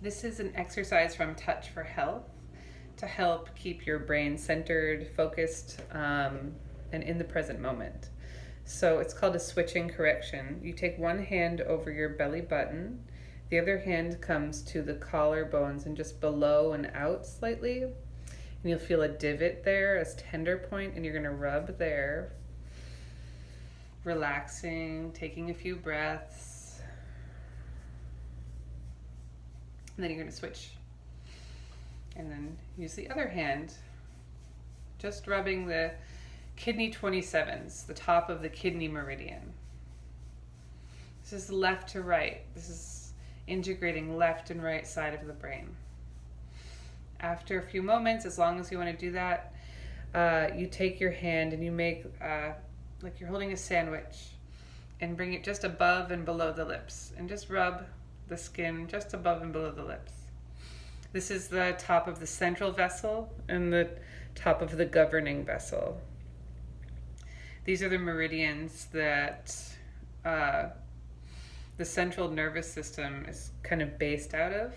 This is an exercise from Touch for Health to help keep your brain centered, focused, and in the present moment. So it's called a switching correction. You take one hand over your belly button, the other hand comes to the collarbones and just below and out slightly. And you'll feel a divot there, a tender point, and you're going to rub there, relaxing, taking a few breaths. And then you're going to switch. And then use the other hand, just rubbing the kidney 27s, the top of the kidney meridian. This is left to right. This is integrating left and right side of the brain. After a few moments, as long as you want to do that, you take your hand and you make like you're holding a sandwich and bring it just above and below the lips and just rub the skin just above and below the lips. This is the top of the central vessel and the top of the governing vessel. These are the meridians that the central nervous system is kind of based out of.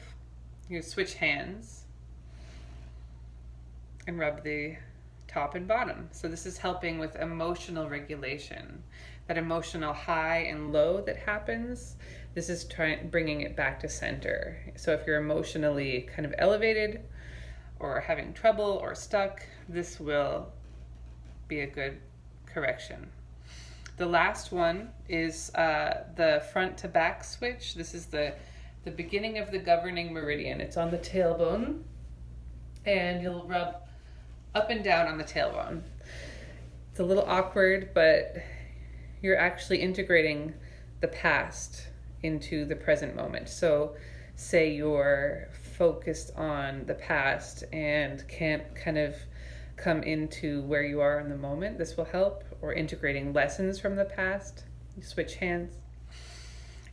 You switch hands and rub the top and bottom. So this is helping with emotional regulation. That emotional high and low that happens, this is bringing it back to center. So if you're emotionally kind of elevated or having trouble or stuck, this will be a good correction. The last one is the front to back switch. This is the beginning of the governing meridian. It's on the tailbone, and you'll rub up and down on the tailbone. It's a little awkward, but you're actually integrating the past into the present moment. So say you're focused on the past and can't kind of come into where you are in the moment, this will help. Or integrating lessons from the past, you switch hands.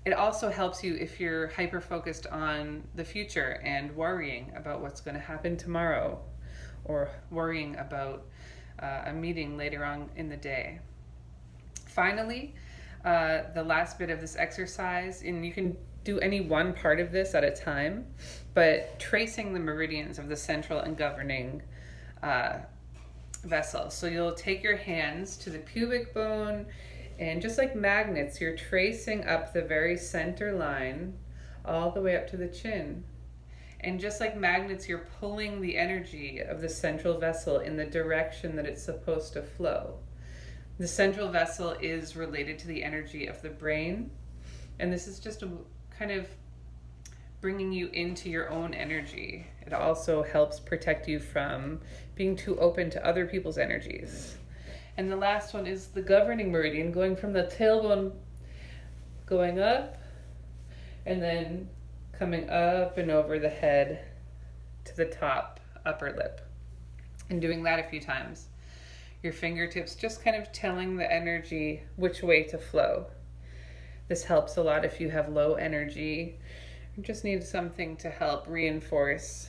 It also helps you if you're hyper-focused on the future and worrying about what's going to happen tomorrow, or worrying about a meeting later on in the day. Finally, the last bit of this exercise, and you can do any one part of this at a time, but tracing the meridians of the central and governing vessel. So you'll take your hands to the pubic bone, and just like magnets, you're tracing up the very center line all the way up to the chin. And just like magnets, you're pulling the energy of the central vessel in the direction that it's supposed to flow. The central vessel is related to the energy of the brain, and this is just a kind of bringing you into your own energy. It also helps protect you from being too open to other people's energies. And the last one is the governing meridian, going from the tailbone, going up, and then coming up and over the head to the top upper lip. And doing that a few times. Your fingertips just kind of telling the energy which way to flow. This helps a lot if you have low energy. You just need something to help reinforce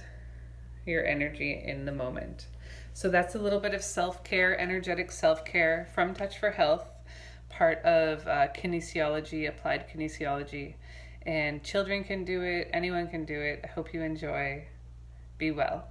your energy in the moment. So that's a little bit of self-care, energetic self-care from Touch for Health, part of kinesiology, applied kinesiology. And children can do it, anyone can do it. I hope you enjoy. Be well.